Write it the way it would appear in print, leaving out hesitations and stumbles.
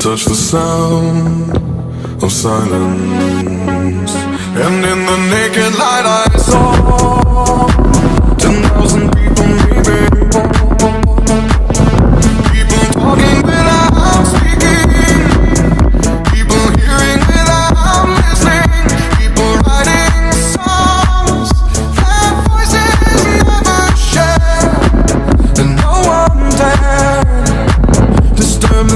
touch the sound of silence, and in the naked light I saw 10,000 people, maybe people talking without speaking, people hearing without listening, people writing songs that voices never share, and no one dared disturb the